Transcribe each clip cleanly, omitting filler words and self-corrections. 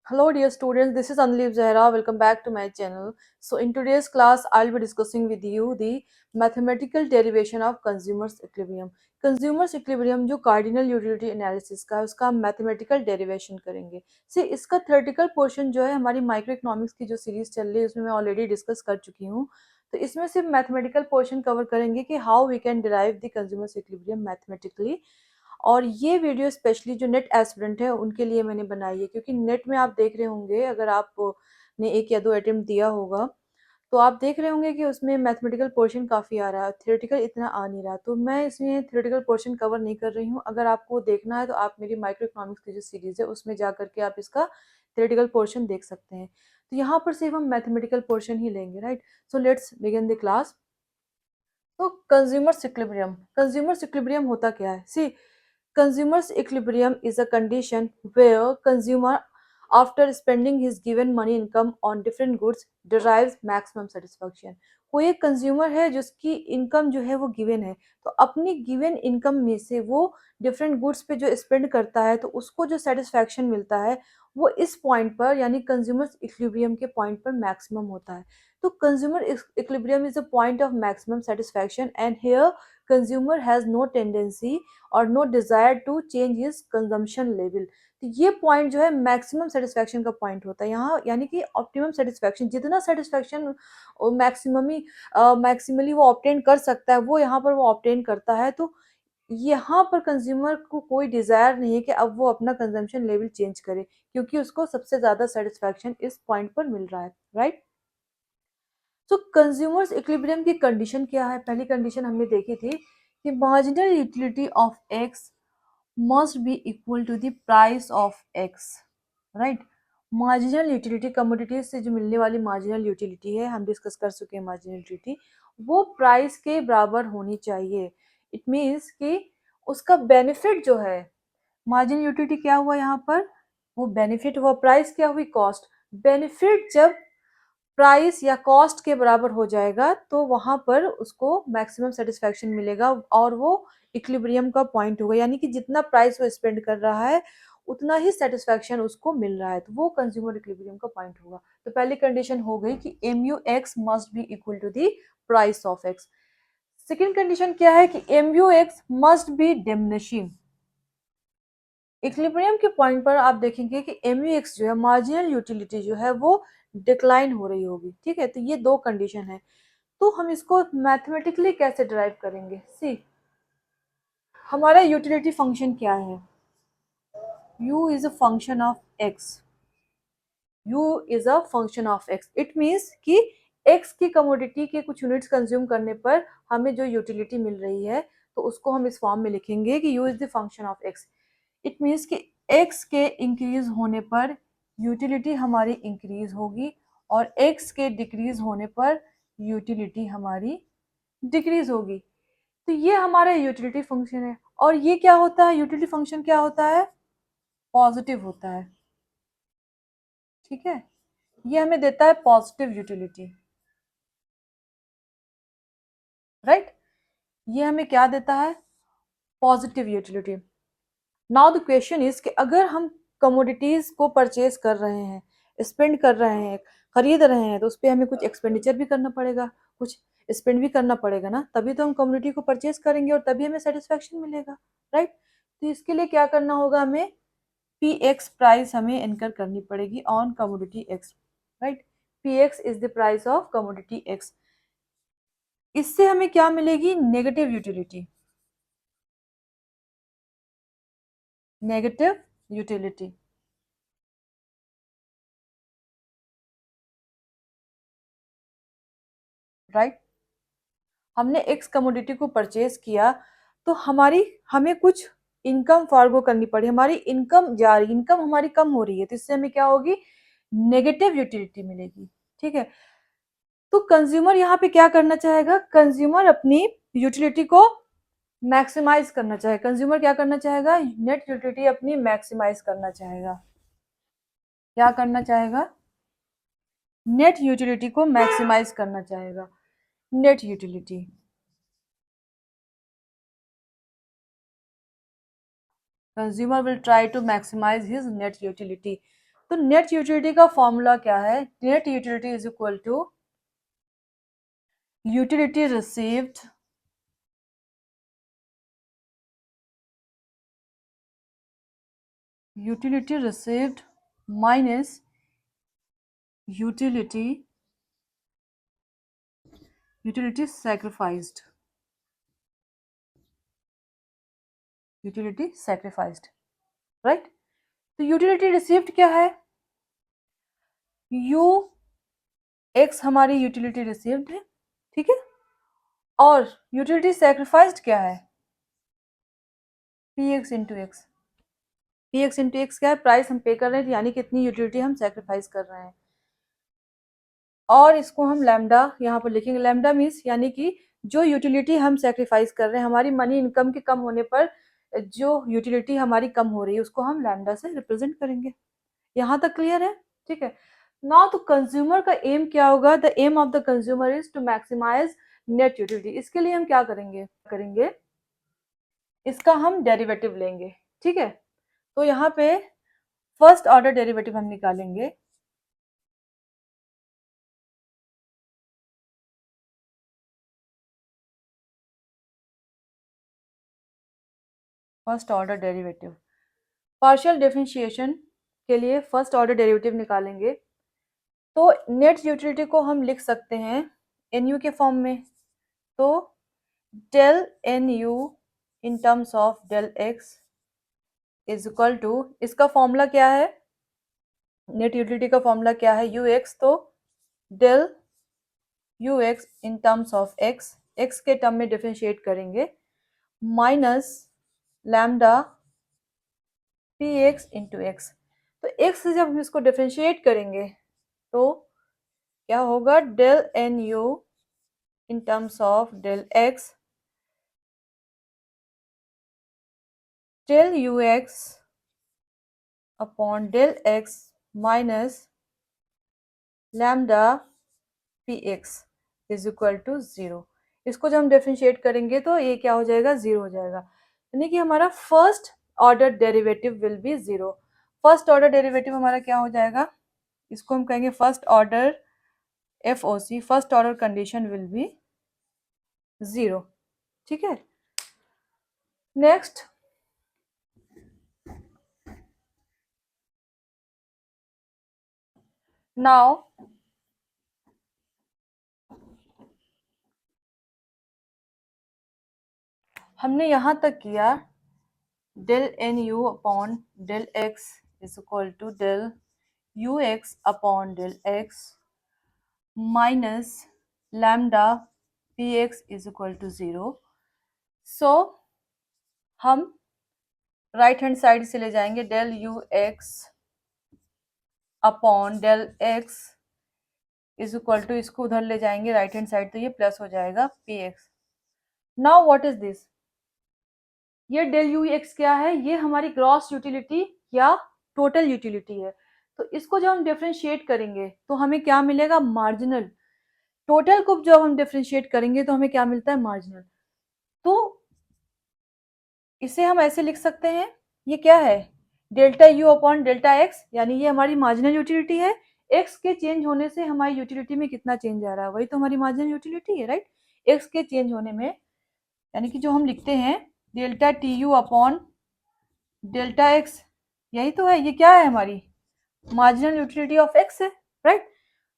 Hello dear students, this is Anleep Zahra. Welcome back to my channel. So in today's class, I'll be discussing with you the mathematical derivation of consumers equilibrium. Consumers equilibrium जो cardinal utility analysis का है उसका हम mathematical derivation करेंगे. See इसका theoretical portion जो है हमारी माइक्रो इकोनॉमिक्स की जो सीरीज चल रही है उसमें मैं ऑलरेडी डिस्कस कर चुकी हूँ. तो इसमें सिर्फ मैथमेटिकल पोर्शन कवर करेंगे कि how we can derive the consumers equilibrium mathematically. और ये वीडियो स्पेशली जो नेट एस्पिरेंट है उनके लिए मैंने बनाई है, क्योंकि नेट में आप देख रहे होंगे, अगर आपने एक या दो अटेम्प्ट दिया होगा तो आप देख रहे होंगे कि उसमें मैथमेटिकल पोर्शन काफ़ी आ रहा है, थ्योरेटिकल इतना आ नहीं रहा. तो मैं इसमें थ्योरेटिकल पोर्शन कवर नहीं कर रही हूँ. अगर आपको देखना है तो आप मेरी माइक्रो इकोनॉमिक्स की जो सीरीज़ है उसमें जा करके आप इसका थ्योरेटिकल पोर्शन देख सकते हैं. तो यहाँ पर सिर्फ हम मैथमेटिकल पोर्शन ही लेंगे, right. So let's begin the class. तो कंज्यूमर्स इक्विलिब्रियम होता क्या है? सी, consumers equilibrium is a condition where consumer, after spending his given money income on different goods, derives maximum satisfaction. कोई एक कंज्यूमर है जिसकी इनकम जो है वो गिवन है, तो अपनी गिवन इनकम में से वो डिफरेंट गुड्स पे जो स्पेंड करता है तो उसको जो सेटिस्फैक्शन मिलता है वो इस पॉइंट पर, यानी कंज्यूमर इक्विलिब्रियम के पॉइंट पर मैक्सिमम होता है. तो consumer equilibrium is a point of maximum satisfaction, and here consumer has no tendency और no desire to change his consumption level. तो ये पॉइंट जो है मैक्सिमम सेटिस्फैक्शन का पॉइंट होता है यहाँ, यानी कि ऑप्टिमम सेटिस्फैक्शन, जितना सेटिस्फैक्शन मैक्सिमली मैक्सिमली वो ऑप्टेन कर सकता है वो यहाँ पर वो ऑप्टेन करता है. तो यहाँ पर कंज्यूमर को कोई डिजायर नहीं है कि अब वो अपना कंजम्पशन लेवल चेंज करे, क्योंकि उसको सबसे ज्यादा सेटिस्फैक्शन इस पॉइंट पर मिल रहा है, राइट. तो कंज्यूमर्स इक्विलिब्रियम की कंडीशन क्या है? पहली कंडीशन हमने देखी थी कि marginal utility of x must be equal to the price of x, right. Marginal utility, commodities से जो मिलने वाली मार्जिनल यूटिलिटी है, हम डिस्कस कर चुके हैं मार्जिनल यूटिलिटी, वो प्राइस के बराबर होनी चाहिए. इट मीन्स कि उसका बेनिफिट जो है, मार्जिनल यूटिलिटी क्या हुआ यहाँ पर, वो बेनिफिट हुआ. प्राइस क्या हुई? कॉस्ट. बेनिफिट जब प्राइस या कॉस्ट के बराबर हो जाएगा तो वहां पर उसको मैक्सिमम सेटिस्फैक्शन मिलेगा और वो इक्विलिब्रियम का पॉइंट होगा, यानी कि जितना प्राइस वो स्पेंड कर रहा है उतना ही सेटिस्फैक्शन उसको मिल रहा है, तो वो कंज्यूमर इक्विलिब्रियम का पॉइंट होगा. तो पहली कंडीशन हो गई कि M U X must be equal to the price of X. Second condition क्या है कि M U X must be diminishing. Equilibrium के पॉइंट पर आप देखेंगे कि एम यू एक्स जो है, मार्जिनल यूटिलिटी जो है वो डिक्लाइन हो रही होगी, ठीक है. तो ये दो कंडीशन है. तो हम इसको मैथमेटिकली कैसे ड्राइव करेंगे? सी, हमारा यूटिलिटी फंक्शन क्या है? u is a function of x. u is a function of x. It means कि x की कमोडिटी के कुछ यूनिट्स कंज्यूम करने पर हमें जो यूटिलिटी मिल रही है तो उसको हम इस फॉर्म में लिखेंगे कि u is the function of x. It means कि x के इंक्रीज होने पर यूटिलिटी हमारी इंक्रीज होगी और x के डिक्रीज होने पर यूटिलिटी हमारी डिक्रीज होगी. तो ये हमारा यूटिलिटी फंक्शन है. और ये क्या होता है? यूटिलिटी फंक्शन क्या होता है? पॉजिटिव होता है, ठीक है. ये हमें देता है पॉजिटिव यूटिलिटी, राइट. ये हमें क्या देता है? Positive utility. Now the question is कि अगर हम कमोडिटीज को परचेज कर रहे हैं, स्पेंड कर रहे हैं, खरीद रहे हैं, तो उस पर हमें कुछ एक्सपेंडिचर भी करना पड़ेगा, कुछ स्पेंड भी करना पड़ेगा ना, तभी तो हम कमोडिटी को परचेज करेंगे और तभी हमें सेटिस्फैक्शन मिलेगा, राइट. तो इसके लिए क्या करना होगा? हमें पी एक्स प्राइस हमें इनकर करनी पड़ेगी on commodity x, right. P X is the price of commodity x. इससे हमें क्या मिलेगी? Negative utility. Negative utility, right. हमने एक्स कमोडिटी को परचेज किया तो हमें कुछ इनकम फॉरगो करनी पड़ी, हमारी इनकम जा रही, इनकम हमारी कम हो रही है, तो इससे हमें क्या होगी? नेगेटिव यूटिलिटी मिलेगी, ठीक है. तो कंज्यूमर यहाँ पे क्या करना चाहेगा? कंज्यूमर अपनी यूटिलिटी को मैक्सिमाइज करना चाहे. कंज्यूमर क्या करना चाहेगा? नेट यूटिलिटी अपनी मैक्सिमाइज करना चाहेगा. क्या करना चाहेगा? नेट यूटिलिटी को मैक्सिमाइज करना चाहेगा. Net utility, consumer will try to maximise his net utility. तो नेट यूटिलिटी का फॉर्मूला क्या है? Net utility is equal to utility received minus utility sacrificed, right. तो यूटिलिटी रिसीव्ड क्या है? यू एक्स हमारी यूटिलिटी रिसीव्ड है, ठीक है। और यूटिलिटी सैक्रिफाइस्ड क्या है? P X into X. P X into X क्या है? प्राइस हम पे कर रहे हैं, यानी कितनी यूटिलिटी हम सैक्रिफाइस कर रहे हैं। और इसको हम लैम्डा यहाँ पर लिखेंगे। लैम्डा मीन्स यानी कि जो यूटिलिटी हम सेक्रीफाइस कर रहे हैं, हमारी मनी इनकम के कम होने पर जो यूटिलिटी हमारी कम हो रही है उसको हम लैम्डा से रिप्रेजेंट करेंगे। यहाँ तक क्लियर है? ठीक है। नाउ तो कंज्यूमर का एम क्या होगा? The aim of the consumer is to maximise net utility. इसके लिए हम क्या करेंगे इसका हम डेरिवेटिव लेंगे, ठीक है। तो यहाँ पे फर्स्ट ऑर्डर डेरिवेटिव हम निकालेंगे। First order derivative, partial differentiation के लिए फर्स्ट ऑर्डर डेरिवेटिव निकालेंगे। तो नेट यूटिलिटी को हम लिख सकते हैं एन यू के फॉर्म में। तो del N U in terms of del X is equal to, इसका फॉर्मूला क्या है? नेट यूटिलिटी का फॉर्मूला क्या है? U X. तो del U X in terms of X, X के टर्म में डिफरेंशिएट करेंगे, minus lambda P X into X. तो एक्स से जब हम इसको डिफरेंशिएट करेंगे तो क्या होगा? Del N U in terms of del X, del U X upon del X minus lambda P X is equal to 0। इसको जब हम डिफरेंशिएट करेंगे तो ये क्या हो जाएगा? 0 हो जाएगा, यानी कि हमारा first order derivative will be 0। First order derivative हमारा क्या हो जाएगा? इसको हम कहेंगे first order F O C, first order condition will be 0, ठीक है। नेक्स्ट, नाउ हमने यहां तक किया del N U upon del X is equal to del U X upon del X minus lambda P X is equal to 0। So हम right hand side से ले जाएंगे del U X upon del X is equal to, इसको उधर ले जाएंगे right hand side तो ये प्लस हो जाएगा P x. Now what is this? ये डेल यू एक्स क्या है? ये हमारी ग्रॉस यूटिलिटी या टोटल यूटिलिटी है। तो इसको जब हम डिफरेंशिएट करेंगे तो हमें क्या मिलेगा? मार्जिनल। टोटल को जब हम डिफरेंशिएट करेंगे तो हमें क्या मिलता है? मार्जिनल। तो इसे हम ऐसे लिख सकते हैं, ये क्या है? Delta U upon delta x, यानी ये हमारी मार्जिनल यूटिलिटी है। एक्स के चेंज होने से हमारी यूटिलिटी में कितना चेंज आ रहा है, वही तो हमारी मार्जिनल यूटिलिटी है, राइट। एक्स के चेंज होने में, यानी कि जो हम लिखते हैं delta T U upon delta X, यही तो है। ये क्या है? हमारी मार्जिनल यूटिलिटी ऑफ एक्स है, राइट।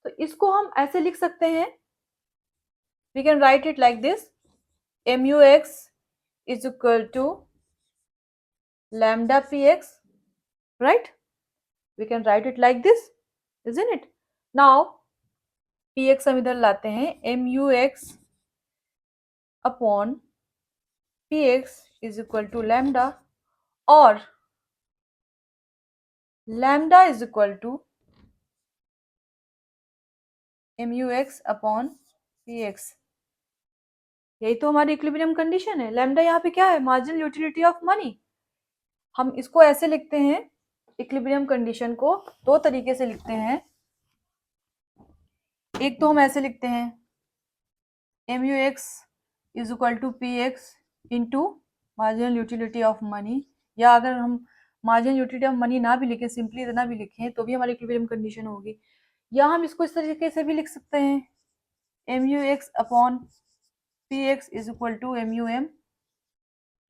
तो इसको हम ऐसे लिख सकते हैं, we can write it like this, M U X is equal to lambda px, right? We can write it like this, isn't it? Now px हम इधर लाते हैं, mux upon px is equal to lambda, और lambda is equal to mux upon px। यही तो हमारी equilibrium condition है। Lambda यहाँ पे क्या है? Marginal utility of money. हम इसको ऐसे लिखते हैं, इक्विलिब्रियम कंडीशन को दो तरीके से लिखते हैं। एक तो हम ऐसे लिखते हैं mux is equal to px into marginal utility of money या अगर हम मार्जिनल यूटिलिटी ऑफ मनी ना भी लिखें, सिंपली इतना भी लिखें तो भी हमारी इक्विलिब्रियम कंडीशन होगी। या हम इसको इस तरीके से भी लिख सकते हैं, M U X upon P X is equal to M U M,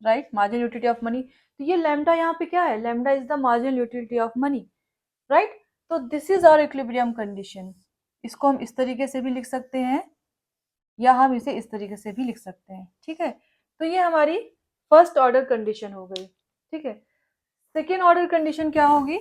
right, marginal utility of money. तो ये लैम्डा यहाँ पे क्या है, lambda is the marginal utility of money, right. तो this is our equilibrium condition. इसको हम इस तरीके से भी लिख सकते हैं या हम इसे इस तरीके से भी लिख सकते हैं, ठीक है। तो ये हमारी फर्स्ट ऑर्डर कंडीशन हो गई, ठीक है। सेकेंड ऑर्डर कंडीशन क्या होगी,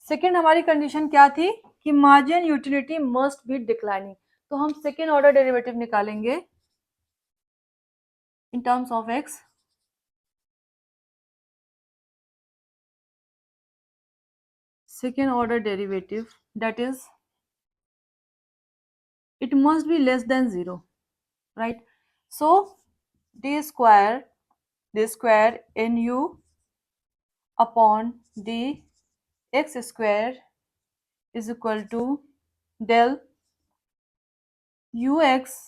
सेकेंड हमारी कंडीशन क्या थी कि margin utility must be declining. तो हम सेकेंड ऑर्डर डेरिवेटिव निकालेंगे इन terms of x, second order derivative, that is it must be less than 0, right? So d square nu upon dx square is equal to del ux,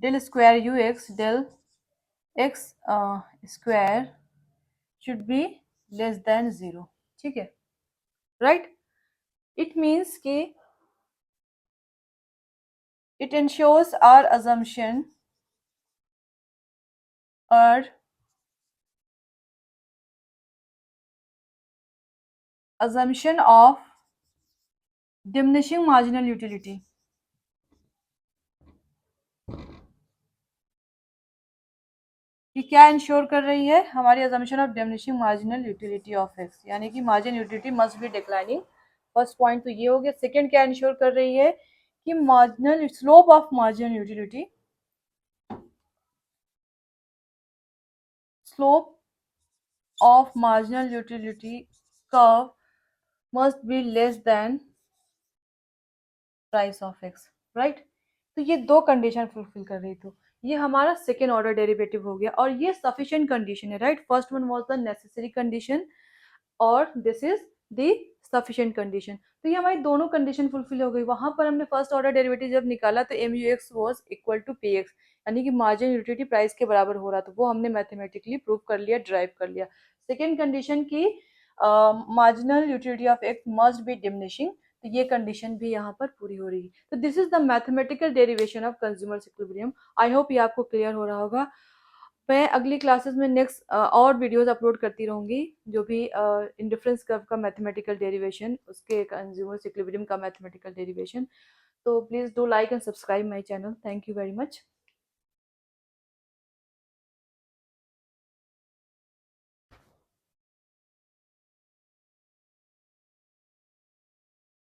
del square ux del x square should be less than 0, ठीक है, right? It means कि it ensures our assumption of diminishing marginal utility, कि क्या ensure कर रही है, हमारी assumption of diminishing marginal utility of x, यानी कि marginal utility must be declining। First point तो ये हो गया। सेकेंड क्या इंश्योर कर रही है कि marginal slope of marginal utility, slope of marginal utility curve must be less than price of x, right. तो ये दो कंडीशन फुलफिल कर रही, तो ये हमारा सेकेंड ऑर्डर डेरिवेटिव हो गया और ये सफिशिएंट कंडीशन है, right. First one was the necessary condition और this is the sufficient condition. तो ये हमारी दोनों कंडीशन फुलफिल हो गई। वहां पर हमने फर्स्ट ऑर्डर डेरिवेटिव जब निकाला तो M U X was equal to P X, यानी कि मार्जिन यूटिलिटी प्राइस के बराबर हो रहा, तो वो हमने मैथमेटिकली प्रूव कर लिया, ड्राइव कर लिया। सेकेंड कंडीशन की marginal utility of x must be diminishing, तो ये कंडीशन भी यहाँ पर पूरी हो रही है। तो this is the mathematical derivation of consumer equilibrium. I hope ये आपको क्लियर हो रहा होगा। मैं अगली क्लासेस में नेक्स्ट और वीडियोस अपलोड करती रहूँगी, जो भी इंडिफरेंस कर्व का मैथमेटिकल डेरिवेशन, उसके कंज्यूमर इक्विलिब्रियम का मैथमेटिकल डेरिवेशन। तो please do like and subscribe my channel. Thank you very much.